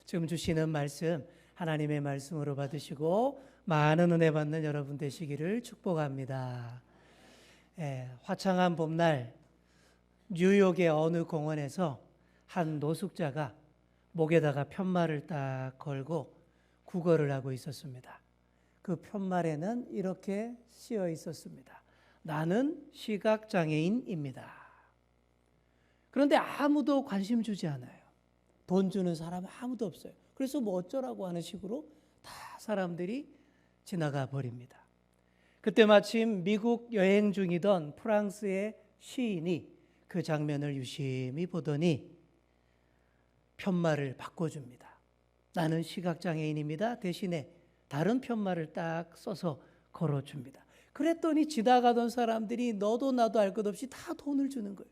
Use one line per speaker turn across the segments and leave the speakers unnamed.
지금 주시는 말씀 하나님의 말씀으로 받으시고 많은 은혜 받는 여러분 되시기를 축복합니다. 화창한 봄날 뉴욕의 어느 공원에서 한 노숙자가 목에다가 편말을 딱 걸고 구걸을 하고 있었습니다. 그 편말에는 이렇게 쓰여 있었습니다. 나는 시각장애인입니다. 그런데 아무도 관심 주지 않아요. 돈 주는 사람 아무도 없어요. 그래서 뭐 어쩌라고 하는 식으로 다 사람들이 지나가 버립니다. 그때 마침 미국 여행 중이던 프랑스의 시인이 그 장면을 유심히 보더니 편말을 바꿔줍니다. 나는 시각장애인입니다. 대신에 다른 편말을 딱 써서 걸어줍니다. 그랬더니 지나가던 사람들이 너도 나도 알 것 없이 다 돈을 주는 거예요.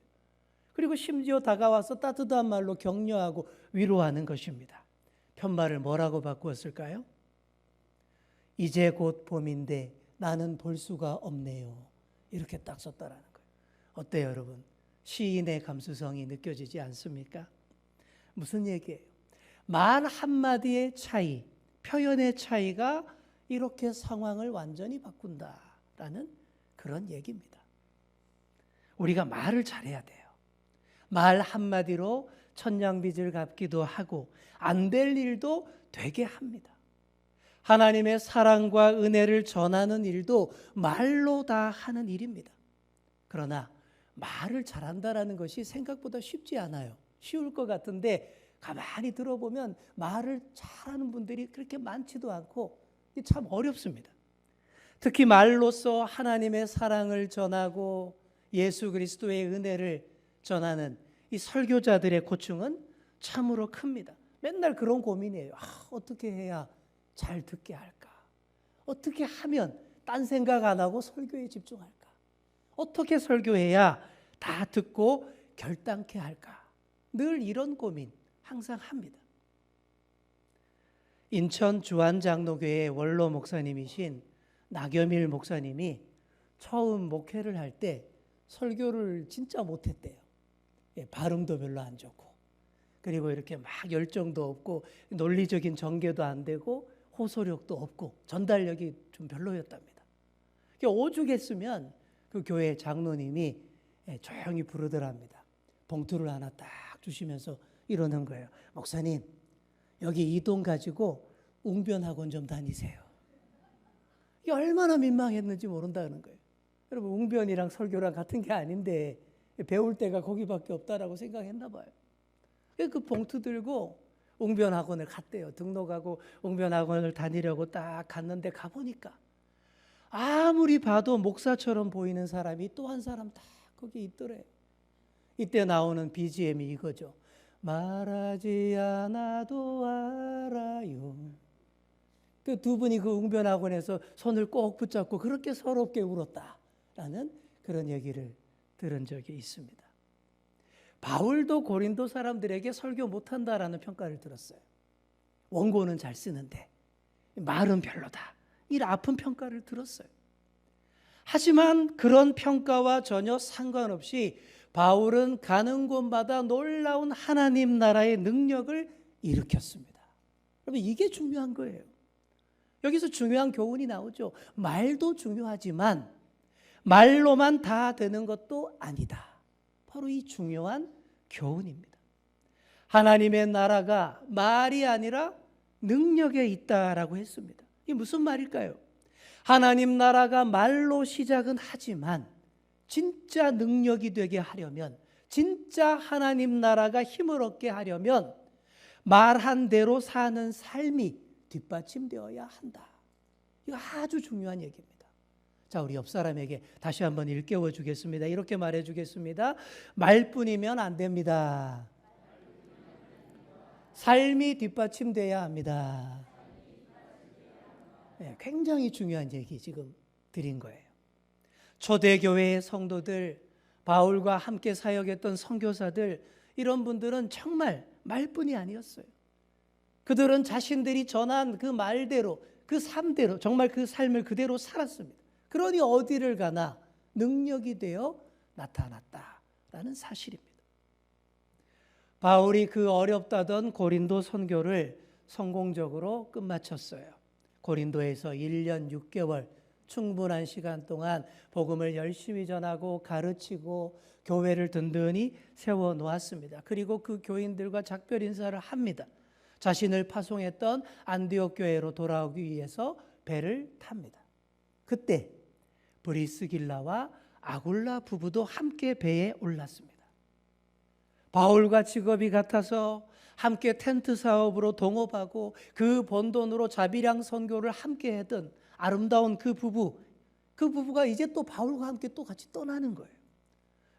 그리고 심지어 다가와서 따뜻한 말로 격려하고 위로하는 것입니다. 편말을 뭐라고 바꾸었을까요? 이제 곧 봄인데 나는 볼 수가 없네요. 이렇게 딱 썼다라는 거예요. 어때요, 여러분? 시인의 감수성이 느껴지지 않습니까? 무슨 얘기예요? 말 한마디의 차이, 표현의 차이가 이렇게 상황을 완전히 바꾼다라는 그런 얘기입니다. 우리가 말을 잘해야 돼요. 말 한마디로 천냥빚을 갚기도 하고 안 될 일도 되게 합니다. 하나님의 사랑과 은혜를 전하는 일도 말로 다 하는 일입니다. 그러나 말을 잘한다는 것이 생각보다 쉽지 않아요. 쉬울 것 같은데 가만히 들어보면 말을 잘하는 분들이 그렇게 많지도 않고 참 어렵습니다. 특히 말로써 하나님의 사랑을 전하고 예수 그리스도의 은혜를 전하는 이 설교자들의 고충은 참으로 큽니다. 맨날 그런 고민이에요. 어떻게 해야 잘 듣게 할까? 어떻게 하면 딴 생각 안 하고 설교에 집중할까? 어떻게 설교해야 다 듣고 결단케 할까? 늘 이런 고민 항상 합니다. 인천 주안장로교회 원로 목사님이신 나겸일 목사님이 처음 목회를 할 때 설교를 진짜 못했대요. 발음도 별로 안 좋고, 그리고 이렇게 막 열정도 없고, 논리적인 전개도 안 되고, 호소력도 없고, 전달력이 좀 별로였답니다. 오죽했으면 그 교회 장로님이 조용히 부르더랍니다. 봉투를 하나 딱 주시면서 이러는 거예요. 목사님, 여기 이 돈 가지고 웅변학원 좀 다니세요. 이게 얼마나 민망했는지 모른다는 거예요. 여러분, 웅변이랑 설교랑 같은 게 아닌데 배울 때가 거기밖에 없다라고 생각했나 봐요. 그 봉투 들고 웅변학원을 갔대요. 등록하고 웅변학원을 다니려고 딱 갔는데 가보니까 아무리 봐도 목사처럼 보이는 사람이 또 한 사람 딱 거기 있더래요. 이때 나오는 BGM이 이거죠. 말하지 않아도 알아요. 그 두 분이 그 웅변학원에서 손을 꼭 붙잡고 그렇게 서럽게 울었다라는 그런 얘기를 들은 적이 있습니다. 바울도 고린도 사람들에게 설교 못한다라는 평가를 들었어요. 원고는 잘 쓰는데 말은 별로다. 이 아픈 평가를 들었어요. 하지만 그런 평가와 전혀 상관없이 바울은 가는 곳마다 놀라운 하나님 나라의 능력을 일으켰습니다. 여러분, 이게 중요한 거예요. 여기서 중요한 교훈이 나오죠. 말도 중요하지만 말로만 다 되는 것도 아니다. 바로 이 중요한 교훈입니다. 하나님의 나라가 말이 아니라 능력에 있다라고 했습니다. 이게 무슨 말일까요? 하나님 나라가 말로 시작은 하지만 진짜 능력이 되게 하려면, 진짜 하나님 나라가 힘을 얻게 하려면 말한 대로 사는 삶이 뒷받침되어야 한다. 이거 아주 중요한 얘기입니다. 자, 우리 옆 사람에게 다시 한번 일깨워 주겠습니다. 이렇게 말해 주겠습니다. 말뿐이면 안 됩니다. 삶이 뒷받침돼야 합니다. 네, 굉장히 중요한 얘기 지금 드린 거예요. 초대교회의 성도들, 바울과 함께 사역했던 선교사들, 이런 분들은 정말 말뿐이 아니었어요. 그들은 자신들이 전한 그 말대로, 그 삶대로, 정말 그 삶을 그대로 살았습니다. 그러니 어디를 가나 능력이 되어 나타났다라는 사실입니다. 바울이 그 어렵다던 고린도 선교를 성공적으로 끝마쳤어요. 고린도에서 1년 6개월 충분한 시간 동안 복음을 열심히 전하고 가르치고 교회를 든든히 세워놓았습니다. 그리고 그 교인들과 작별 인사를 합니다. 자신을 파송했던 안디옥 교회로 돌아오기 위해서 배를 탑니다. 그때 브리스길라와 아굴라 부부도 함께 배에 올랐습니다. 바울과 직업이 같아서 함께 텐트 사업으로 동업하고 그 번 돈으로 자비량 선교를 함께 했던 아름다운 그 부부가 이제 또 바울과 함께 또 같이 떠나는 거예요.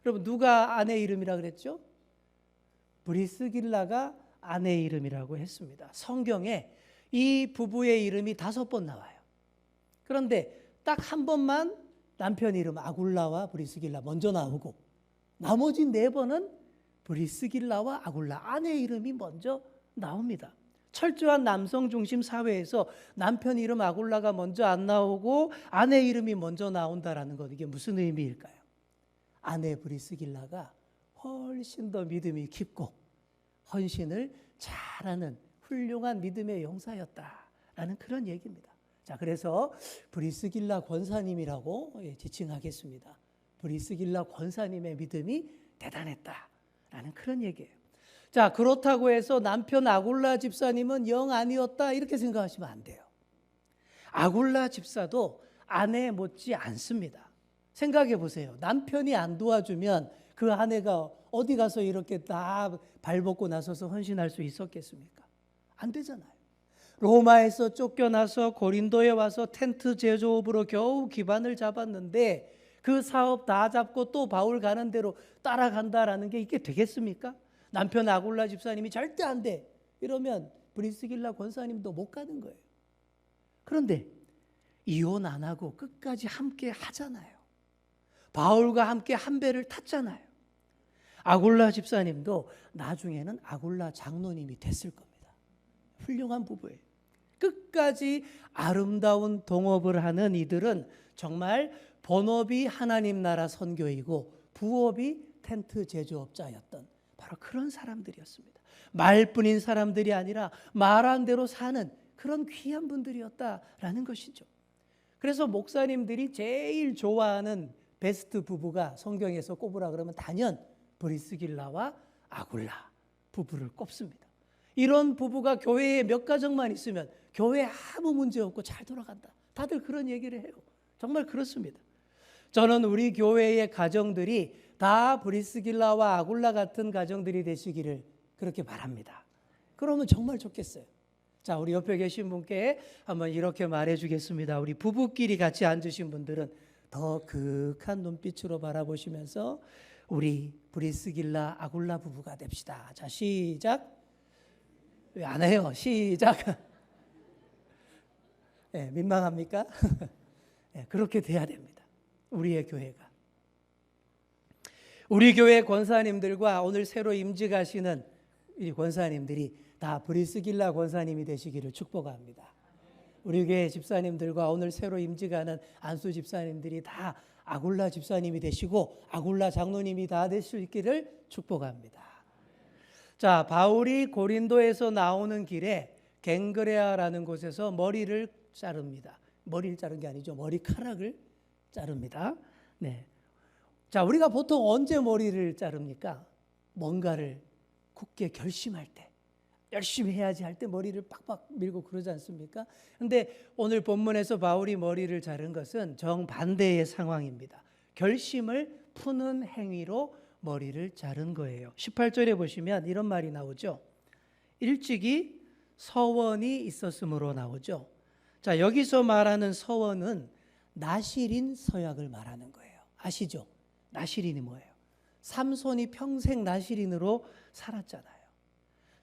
여러분, 누가 아내 이름이라 그랬죠? 브리스길라가 아내 이름이라고 했습니다. 성경에 이 부부의 이름이 5번 나와요. 그런데 딱 한 번만 남편 이름 아굴라와 브리스길라 먼저 나오고, 나머지 4번은 브리스길라와 아굴라 아내 이름이 먼저 나옵니다. 철저한 남성 중심 사회에서 남편 이름 아굴라가 먼저 안 나오고 아내 이름이 먼저 나온다라는 것, 이게 무슨 의미일까요? 아내 브리스길라가 훨씬 더 믿음이 깊고 헌신을 잘하는 훌륭한 믿음의 용사였다라는 그런 얘기입니다. 자, 그래서 브리스길라 권사님이라고 지칭하겠습니다. 브리스길라 권사님의 믿음이 대단했다라는 그런 얘기예요. 자, 그렇다고 해서 남편 아굴라 집사님은 영 아니었다 이렇게 생각하시면 안 돼요. 아굴라 집사도 아내 못지 않습니다. 생각해 보세요. 남편이 안 도와주면 그 아내가 어디 가서 이렇게 다 발벗고 나서서 헌신할 수 있었겠습니까? 안 되잖아요. 로마에서 쫓겨나서 고린도에 와서 텐트 제조업으로 겨우 기반을 잡았는데 그 사업 다 잡고 또 바울 가는 대로 따라간다라는 게 이게 되겠습니까? 남편 아굴라 집사님이 절대 안 돼 이러면 브리스길라 권사님도 못 가는 거예요. 그런데 이혼 안 하고 끝까지 함께 하잖아요. 바울과 함께 한 배를 탔잖아요. 아굴라 집사님도 나중에는 아굴라 장로님이 됐을 겁니다. 훌륭한 부부예요. 끝까지 아름다운 동업을 하는 이들은 정말 본업이 하나님 나라 선교이고 부업이 텐트 제조업자였던 바로 그런 사람들이었습니다. 말뿐인 사람들이 아니라 말한 대로 사는 그런 귀한 분들이었다라는 것이죠. 그래서 목사님들이 제일 좋아하는 베스트 부부가 성경에서 꼽으라 그러면 단연 브리스길라와 아굴라 부부를 꼽습니다. 이런 부부가 교회에 몇 가정만 있으면 교회에 아무 문제 없고 잘 돌아간다. 다들 그런 얘기를 해요. 정말 그렇습니다. 저는 우리 교회의 가정들이 다 브리스길라와 아굴라 같은 가정들이 되시기를 그렇게 바랍니다. 그러면 정말 좋겠어요. 자, 우리 옆에 계신 분께 한번 이렇게 말해 주겠습니다. 우리 부부끼리 같이 앉으신 분들은 더 그윽한 눈빛으로 바라보시면서 우리 브리스길라 아굴라 부부가 됩시다. 자, 시작. 왜 안 해요? 시작. 네, 민망합니까? 네, 그렇게 돼야 됩니다. 우리의 교회가. 우리 교회 권사님들과 오늘 새로 임직 하시는 이 권사님들이 다 브리스길라 권사님이 되시기를 축복합니다. 우리 교회 집사님들과 오늘 새로 임직하는 안수 집사님들이 다 아굴라 집사님이 되시고 아굴라 장로님이 다 되시기를 축복합니다. 자, 바울이 고린도에서 나오는 길에 갱그레아라는 곳에서 머리를 자릅니다. 머리를 자른 게 아니죠. 머리카락을 자릅니다. 네. 자, 우리가 보통 언제 머리를 자릅니까? 뭔가를 굳게 결심할 때, 열심히 해야지 할 때 머리를 빡빡 밀고 그러지 않습니까? 그런데 오늘 본문에서 바울이 머리를 자른 것은 정반대의 상황입니다. 결심을 푸는 행위로 머리를 자른 거예요. 18절에 보시면 이런 말이 나오죠. 일찍이 서원이 있었으므로 나오죠. 자, 여기서 말하는 서원은 나실인 서약을 말하는 거예요. 아시죠? 나실인이 뭐예요? 삼손이 평생 나실인으로 살았잖아요.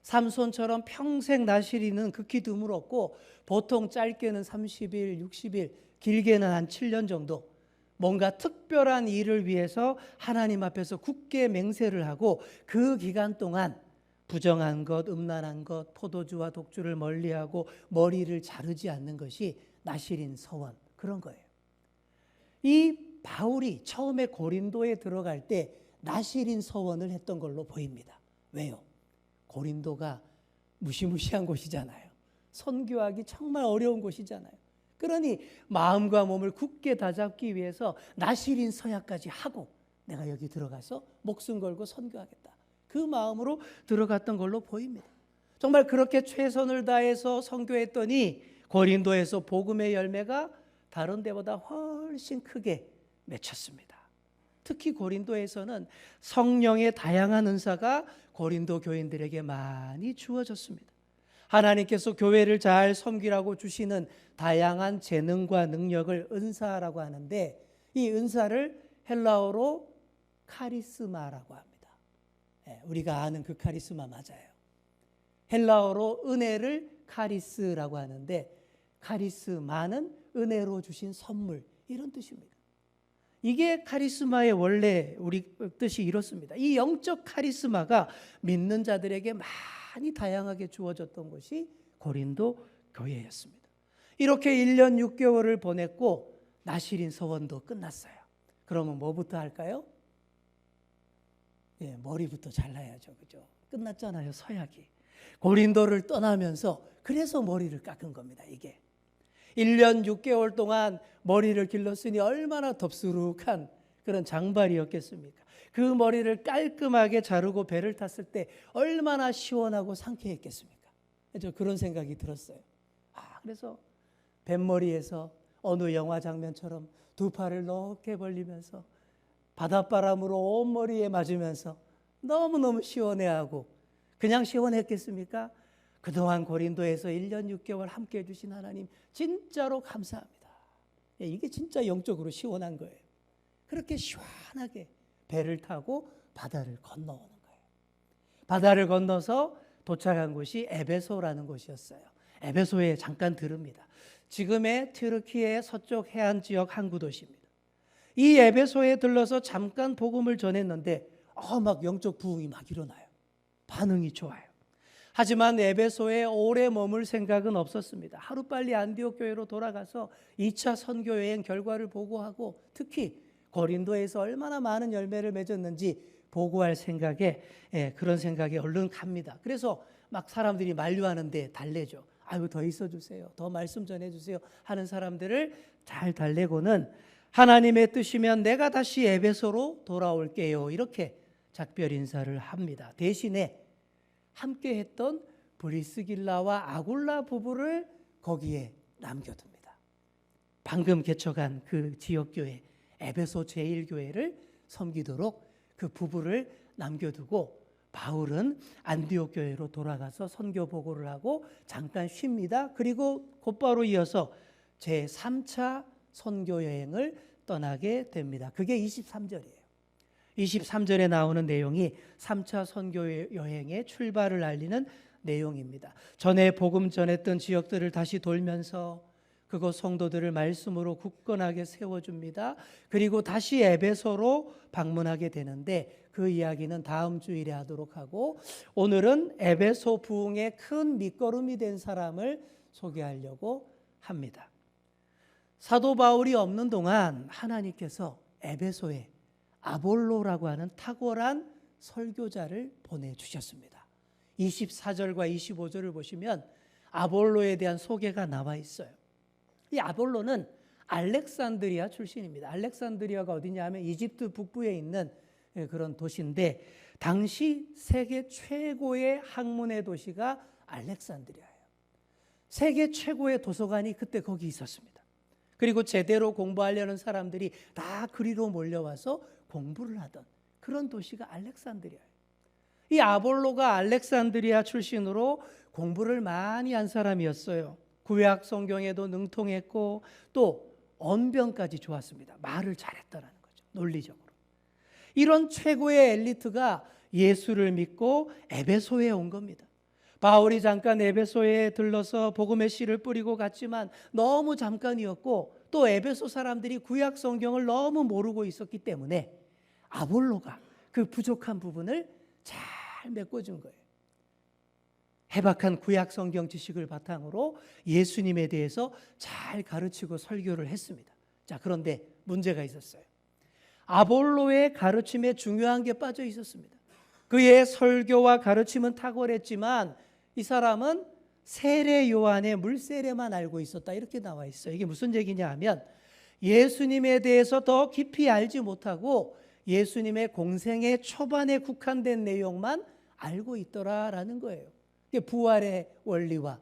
삼손처럼 평생 나실인은 극히 드물었고 보통 짧게는 30일, 60일, 길게는 한 7년 정도 뭔가 특별한 일을 위해서 하나님 앞에서 굳게 맹세를 하고 그 기간 동안 부정한 것, 음란한 것, 포도주와 독주를 멀리하고 머리를 자르지 않는 것이 나실인 서원, 그런 거예요. 이 바울이 처음에 고린도에 들어갈 때 나실인 서원을 했던 걸로 보입니다. 왜요? 고린도가 무시무시한 곳이잖아요. 선교하기 정말 어려운 곳이잖아요. 그러니 마음과 몸을 굳게 다잡기 위해서 나시린 서약까지 하고 내가 여기 들어가서 목숨 걸고 선교하겠다. 그 마음으로 들어갔던 걸로 보입니다. 정말 그렇게 최선을 다해서 선교했더니 고린도에서 복음의 열매가 다른 데보다 훨씬 크게 맺혔습니다. 특히 고린도에서는 성령의 다양한 은사가 고린도 교인들에게 많이 주어졌습니다. 하나님께서 교회를 잘 섬기라고 주시는 다양한 재능과 능력을 은사라고 하는데 이 은사를 헬라어로 카리스마라고 합니다. 우리가 아는 그 카리스마 맞아요. 헬라어로 은혜를 카리스라고 하는데 카리스마는 은혜로 주신 선물 이런 뜻입니다. 이게 카리스마의 원래 우리 뜻이 이렇습니다. 이 영적 카리스마가 믿는 자들에게 많이 다양하게 주어졌던 것이 고린도 교회였습니다. 이렇게 1년 6개월을 보냈고 나시린 서원도 끝났어요. 그러면 뭐부터 할까요? 머리부터 잘라야죠. 그죠? 끝났잖아요. 서약이. 고린도를 떠나면서 그래서 머리를 깎은 겁니다. 이게 1년 6개월 동안 머리를 길렀으니 얼마나 덥수룩한 그런 장발이었겠습니까? 그 머리를 깔끔하게 자르고 배를 탔을 때 얼마나 시원하고 상쾌했겠습니까? 저 그런 생각이 들었어요. 그래서 뱃머리에서 어느 영화 장면처럼 두 팔을 넓게 벌리면서 바닷바람으로 온 머리에 맞으면서 너무너무 시원해하고 그냥 시원했겠습니까? 그동안 고린도에서 1년 6개월 함께 해주신 하나님 진짜로 감사합니다. 이게 진짜 영적으로 시원한 거예요. 그렇게 시원하게 배를 타고 바다를 건너오는 거예요. 바다를 건너서 도착한 곳이 에베소라는 곳이었어요. 에베소에 잠깐 들릅니다. 지금의 튀르키예 서쪽 해안 지역 항구 도시입니다. 이 에베소에 들러서 잠깐 복음을 전했는데 막 영적 부흥이 막 일어나요. 반응이 좋아요. 하지만 에베소에 오래 머물 생각은 없었습니다. 하루빨리 안디옥 교회로 돌아가서 2차 선교 여행 결과를 보고하고 특히 고린도에서 얼마나 많은 열매를 맺었는지 보고할 생각에 그런 생각에 얼른 갑니다. 그래서 막 사람들이 만류하는데 달래죠. 아유 더 있어 주세요. 더 말씀 전해 주세요. 하는 사람들을 잘 달래고는 하나님의 뜻이면 내가 다시 에베소로 돌아올게요. 이렇게 작별 인사를 합니다. 대신에 함께 했던 브리스길라와 아굴라 부부를 거기에 남겨둡니다. 방금 개척한 그 지역교회 에베소 제1교회를 섬기도록 그 부부를 남겨두고 바울은 안디옥 교회로 돌아가서 선교 보고를 하고 잠깐 쉽니다. 그리고 곧바로 이어서 제3차 선교 여행을 떠나게 됩니다. 그게 23절이에요. 23절에 나오는 내용이 3차 선교 여행의 출발을 알리는 내용입니다. 전에 복음 전했던 지역들을 다시 돌면서 그곳 성도들을 말씀으로 굳건하게 세워줍니다. 그리고 다시 에베소로 방문하게 되는데 그 이야기는 다음 주일에 하도록 하고 오늘은 에베소 부흥의 큰 밑거름이 된 사람을 소개하려고 합니다. 사도 바울이 없는 동안 하나님께서 에베소에 아볼로라고 하는 탁월한 설교자를 보내주셨습니다. 24절과 25절을 보시면 아볼로에 대한 소개가 나와 있어요. 이 아볼로는 알렉산드리아 출신입니다. 알렉산드리아가 어디냐 하면 이집트 북부에 있는 그런 도시인데 당시 세계 최고의 학문의 도시가 알렉산드리아예요. 세계 최고의 도서관이 그때 거기 있었습니다. 그리고 제대로 공부하려는 사람들이 다 그리로 몰려와서 공부를 하던 그런 도시가 알렉산드리아예요. 이 아볼로가 알렉산드리아 출신으로 공부를 많이 한 사람이었어요. 구약 성경에도 능통했고 또 언변까지 좋았습니다. 말을 잘했다라는 거죠. 논리적으로. 이런 최고의 엘리트가 예수를 믿고 에베소에 온 겁니다. 바울이 잠깐 에베소에 들러서 복음의 씨를 뿌리고 갔지만 너무 잠깐이었고 또 에베소 사람들이 구약 성경을 너무 모르고 있었기 때문에 아볼로가 그 부족한 부분을 잘 메꿔준 거예요. 해박한 구약 성경 지식을 바탕으로 예수님에 대해서 잘 가르치고 설교를 했습니다. 자, 그런데 문제가 있었어요. 아볼로의 가르침에 중요한 게 빠져 있었습니다. 그의 설교와 가르침은 탁월했지만 이 사람은 세례 요한의 물세례만 알고 있었다 이렇게 나와 있어요. 이게 무슨 얘기냐 하면 예수님에 대해서 더 깊이 알지 못하고 예수님의 공생의 초반에 국한된 내용만 알고 있더라라는 거예요. 이게 부활의 원리와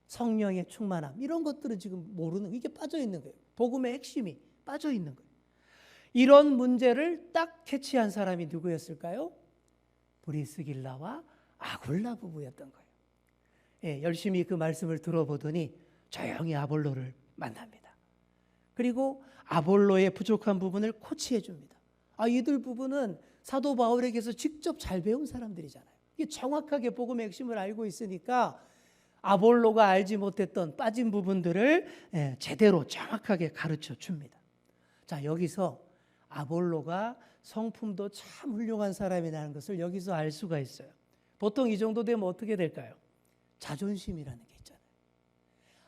성령의 충만함 이런 것들은 지금 모르는, 이게 빠져 있는 거예요. 복음의 핵심이 빠져 있는 거예요. 이런 문제를 딱 캐치한 사람이 누구였을까요? 브리스길라와 아굴라 부부였던 거예요. 예, 열심히 그 말씀을 들어보더니 조용히 아볼로를 만납니다. 그리고 아볼로의 부족한 부분을 코치해 줍니다. 이들 부부는 사도 바울에게서 직접 잘 배운 사람들이잖아요. 이게 정확하게 복음의 핵심을 알고 있으니까 아볼로가 알지 못했던 빠진 부분들을 제대로 정확하게 가르쳐 줍니다. 자, 여기서 아볼로가 성품도 참 훌륭한 사람이라는 것을 여기서 알 수가 있어요. 보통 이 정도 되면 어떻게 될까요? 자존심이라는 게 있잖아요.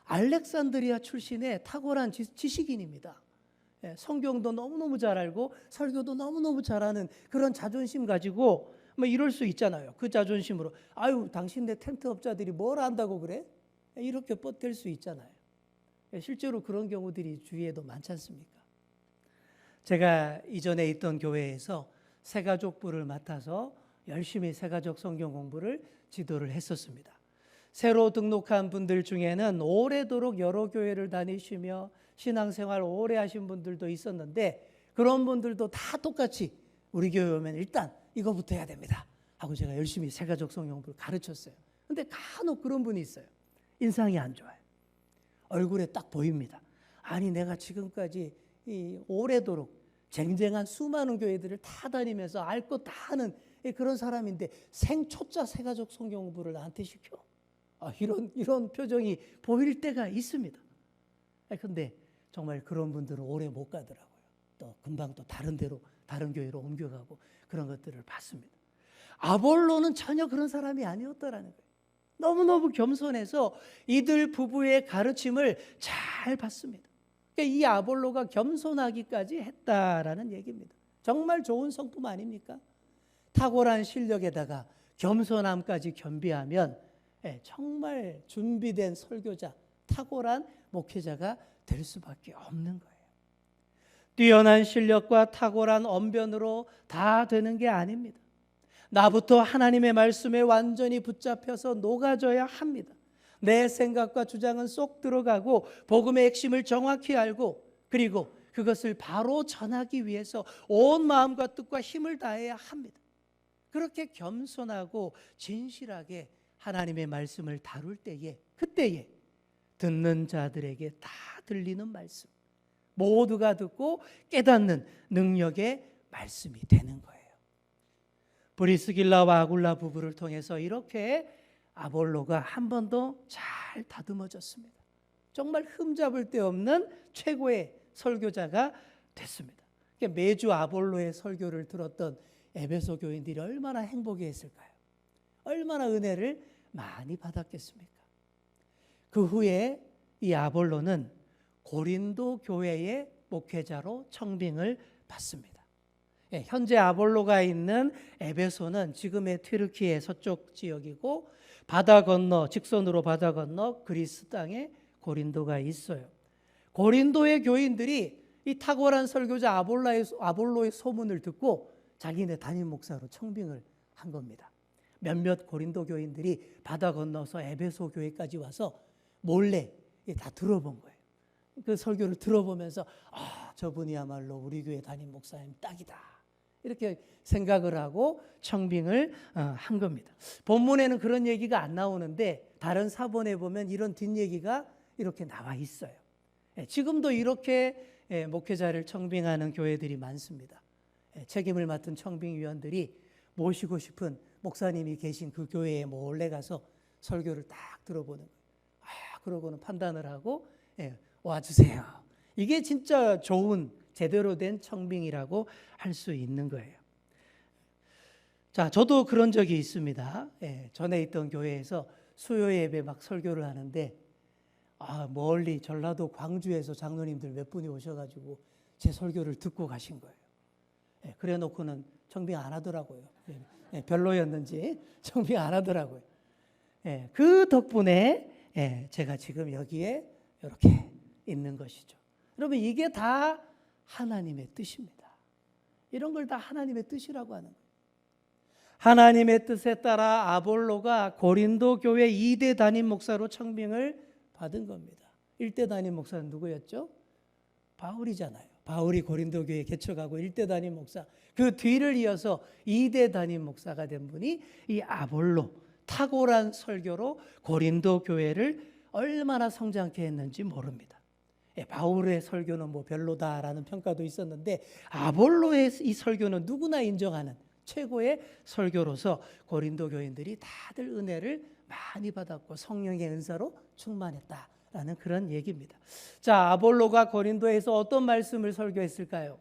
알렉산드리아 출신의 탁월한 지식인입니다. 성경도 너무너무 잘 알고 설교도 너무너무 잘하는 그런 자존심 가지고 뭐 이럴 수 있잖아요. 그 자존심으로 아유 당신네 텐트업자들이 뭘 안다고 그래? 이렇게 뻗댈 수 있잖아요. 실제로 그런 경우들이 주위에도 많지 않습니까? 제가 이전에 있던 교회에서 새가족부를 맡아서 열심히 새가족 성경 공부를 지도를 했었습니다. 새로 등록한 분들 중에는 오래도록 여러 교회를 다니시며 신앙생활 오래 하신 분들도 있었는데 그런 분들도 다 똑같이 우리 교회 오면 일단 이거부터 해야 됩니다 하고 제가 열심히 새가족 성경 공부를 가르쳤어요. 근데 간혹 그런 분이 있어요. 인상이 안 좋아요. 얼굴에 딱 보입니다. 아니 내가 지금까지 오래도록 쟁쟁한 수많은 교회들을 다 다니면서 알 것 다 하는 그런 사람인데 생초짜 새가족 성경 공부를 나한테 시켜? 이런 표정이 보일 때가 있습니다. 그런데 정말 그런 분들은 오래 못 가더라고요. 또 금방 또 다른 데로 다른 교회로 옮겨가고 그런 것들을 봤습니다. 아볼로는 전혀 그런 사람이 아니었다라는 거예요. 너무너무 겸손해서 이들 부부의 가르침을 잘 받습니다. 그러니까 이 아볼로가 겸손하기까지 했다라는 얘기입니다. 정말 좋은 성품 아닙니까? 탁월한 실력에다가 겸손함까지 겸비하면 정말 준비된 설교자, 탁월한 목회자가 될 수밖에 없는 거예요. 뛰어난 실력과 탁월한 언변으로 다 되는 게 아닙니다. 나부터 하나님의 말씀에 완전히 붙잡혀서 녹아져야 합니다. 내 생각과 주장은 쏙 들어가고 복음의 핵심을 정확히 알고 그리고 그것을 바로 전하기 위해서 온 마음과 뜻과 힘을 다해야 합니다. 그렇게 겸손하고 진실하게 하나님의 말씀을 다룰 때에 그때에 듣는 자들에게 다 들리는 말씀, 모두가 듣고 깨닫는 능력의 말씀이 되는 거예요. 브리스길라와 아굴라 부부를 통해서 이렇게 아볼로가 한 번 더 잘 다듬어졌습니다. 정말 흠잡을 데 없는 최고의 설교자가 됐습니다. 매주 아볼로의 설교를 들었던 에베소 교인들이 얼마나 행복해했을까요? 얼마나 은혜를 많이 받았겠습니까? 그 후에 이 아볼로는 고린도 교회의 목회자로 청빙을 받습니다. 현재 아볼로가 있는 에베소는 지금의 튀르키예 서쪽 지역이고 바다 건너 직선으로 바다 건너 그리스 땅에 고린도가 있어요. 고린도의 교인들이 이 탁월한 설교자 아볼로의 소문을 듣고 자기네 담임 목사로 청빙을 한 겁니다. 몇몇 고린도 교인들이 바다 건너서 에베소 교회까지 와서 몰래 다 들어본 거예요. 그 설교를 들어보면서 저분이야말로 우리 교회 담임 목사님 딱이다 이렇게 생각을 하고 청빙을 한 겁니다. 본문에는 그런 얘기가 안 나오는데 다른 사본에 보면 이런 뒷얘기가 이렇게 나와 있어요. 지금도 이렇게 목회자를 청빙하는 교회들이 많습니다. 책임을 맡은 청빙위원들이 모시고 싶은 목사님이 계신 그 교회에 몰래 가서 설교를 딱 들어보는 거예요. 그러고는 판단을 하고 와주세요. 이게 진짜 좋은 제대로 된 청빙이라고 할 수 있는 거예요. 자, 저도 그런 적이 있습니다. 전에 있던 교회에서 수요 예배 막 설교를 하는데 멀리 전라도 광주에서 장로님들 몇 분이 오셔가지고 제 설교를 듣고 가신 거예요. 그래 놓고는 청빙 안 하더라고요. 별로였는지 청빙 안 하더라고요. 그 덕분에 제가 지금 여기에 이렇게 있는 것이죠. 여러분, 이게 다 하나님의 뜻입니다. 이런 걸 다 하나님의 뜻이라고 하는 거예요. 하나님의 뜻에 따라 아볼로가 고린도 교회 2대 담임 목사로 청빙을 받은 겁니다. 1대 담임 목사는 누구였죠? 바울이잖아요. 바울이 고린도 교회 개척하고 1대 담임 목사, 그 뒤를 이어서 2대 담임 목사가 된 분이 이 아볼로, 탁월한 설교로 고린도 교회를 얼마나 성장케 했는지 모릅니다. 바울의 설교는 뭐 별로다라는 평가도 있었는데 아볼로의 이 설교는 누구나 인정하는 최고의 설교로서 고린도 교인들이 다들 은혜를 많이 받았고 성령의 은사로 충만했다라는 그런 얘기입니다. 자, 아볼로가 고린도에서 어떤 말씀을 설교했을까요?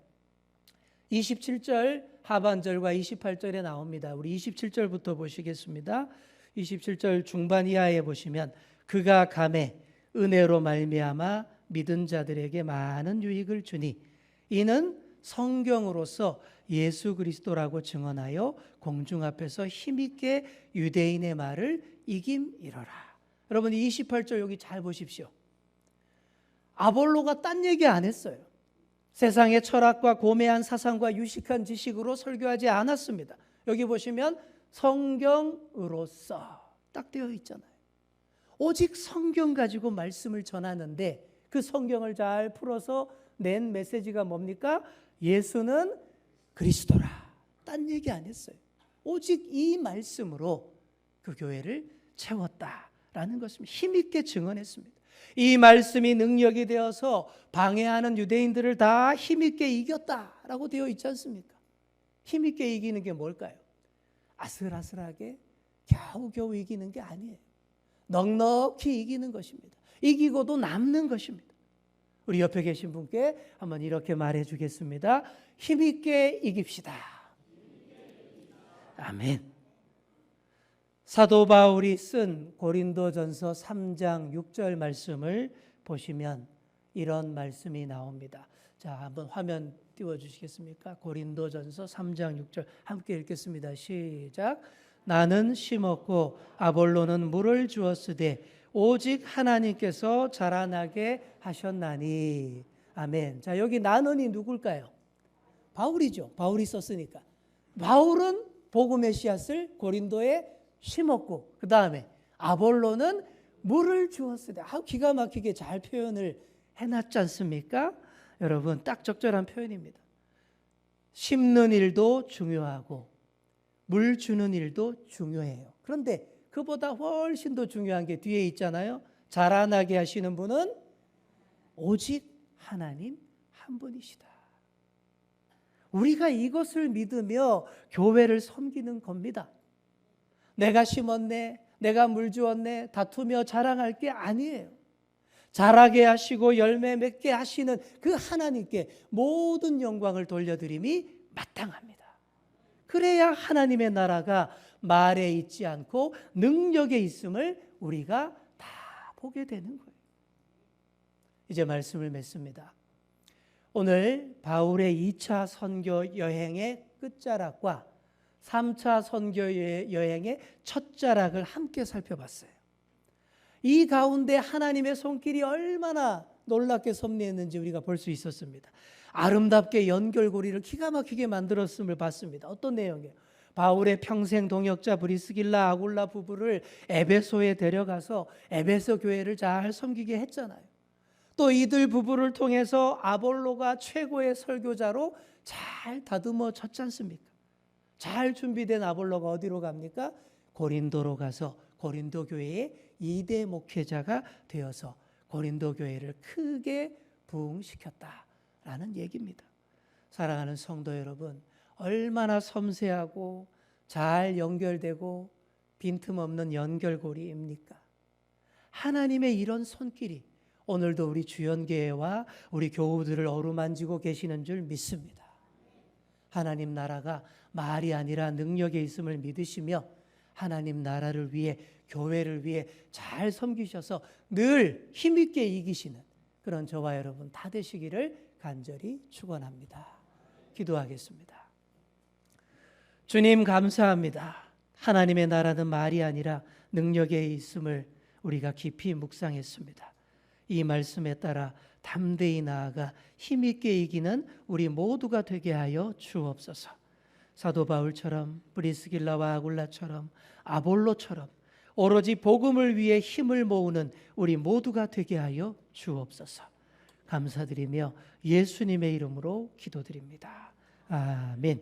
27절 하반절과 28절에 나옵니다. 우리 27절부터 보시겠습니다. 27절 중반 이하에 보시면 그가 감에 은혜로 말미암아 믿은 자들에게 많은 유익을 주니 이는 성경으로서 예수 그리스도라고 증언하여 공중 앞에서 힘있게 유대인의 말을 이김이러라. 여러분, 28절 여기 잘 보십시오. 아볼로가 딴 얘기 안 했어요. 세상의 철학과 고매한 사상과 유식한 지식으로 설교하지 않았습니다. 여기 보시면 성경으로서 딱 되어 있잖아요. 오직 성경 가지고 말씀을 전하는데 그 성경을 잘 풀어서 낸 메시지가 뭡니까? 예수는 그리스도라. 딴 얘기 안 했어요. 오직 이 말씀으로 그 교회를 채웠다라는 것을 힘있게 증언했습니다. 이 말씀이 능력이 되어서 방해하는 유대인들을 다 힘있게 이겼다라고 되어 있지 않습니까? 힘있게 이기는 게 뭘까요? 아슬아슬하게 겨우겨우 이기는 게 아니에요. 넉넉히 이기는 것입니다. 이기고도 남는 것입니다. 우리 옆에 계신 분께 한번 이렇게 말해 주겠습니다. 힘있게 이깁시다. 아멘. 사도 바울이 쓴 고린도전서 3장 6절 말씀을 보시면 이런 말씀이 나옵니다. 자, 한번 화면 띄워주시겠습니까? 고린도전서 3장 6절 함께 읽겠습니다. 시작. 나는 심었고 아볼로는 물을 주었으되 오직 하나님께서 자라나게 하셨나니. 아멘. 자, 여기 나는이 누굴까요? 바울이죠. 바울이 썼으니까. 바울은 복음의 씨앗을 고린도에 심었고 그 다음에 아볼로는 물을 주었으되, 기가 막히게 잘 표현을 해놨지 않습니까? 여러분, 딱 적절한 표현입니다. 심는 일도 중요하고 물 주는 일도 중요해요. 그런데 그보다 훨씬 더 중요한 게 뒤에 있잖아요. 자라나게 하시는 분은 오직 하나님 한 분이시다. 우리가 이것을 믿으며 교회를 섬기는 겁니다. 내가 심었네, 내가 물 주었네 다투며 자랑할 게 아니에요. 자라게 하시고 열매 맺게 하시는 그 하나님께 모든 영광을 돌려드림이 마땅합니다. 그래야 하나님의 나라가 말에 있지 않고 능력에 있음을 우리가 다 보게 되는 거예요. 이제 말씀을 맺습니다. 오늘 바울의 2차 선교 여행의 끝자락과 3차 선교 여행의 첫자락을 함께 살펴봤어요. 이 가운데 하나님의 손길이 얼마나 놀랍게 섭리했는지 우리가 볼 수 있었습니다. 아름답게 연결고리를 기가 막히게 만들었음을 봤습니다. 어떤 내용이에요? 바울의 평생 동역자 브리스길라 아굴라 부부를 에베소에 데려가서 에베소 교회를 잘 섬기게 했잖아요. 또 이들 부부를 통해서 아볼로가 최고의 설교자로 잘 다듬어 졌지 않습니까? 잘 준비된 아볼로가 어디로 갑니까? 고린도로 가서 고린도 교회의 2대 목회자가 되어서 고린도 교회를 크게 부흥시켰다라는 얘기입니다. 사랑하는 성도 여러분, 얼마나 섬세하고 잘 연결되고 빈틈없는 연결고리입니까? 하나님의 이런 손길이 오늘도 우리 주연교회와 우리 교우들을 어루만지고 계시는 줄 믿습니다. 하나님 나라가 말이 아니라 능력에 있음을 믿으시며 하나님 나라를 위해 교회를 위해 잘 섬기셔서 늘 힘있게 이기시는 그런 저와 여러분 다 되시기를 간절히 축원합니다. 기도하겠습니다. 주님 감사합니다. 하나님의 나라는 말이 아니라 능력에 있음을 우리가 깊이 묵상했습니다. 이 말씀에 따라 담대히 나아가 힘있게 이기는 우리 모두가 되게 하여 주옵소서. 사도 바울처럼, 브리스길라와 아굴라처럼, 아볼로처럼 오로지 복음을 위해 힘을 모으는 우리 모두가 되게 하여 주옵소서. 감사드리며 예수님의 이름으로 기도드립니다. 아멘.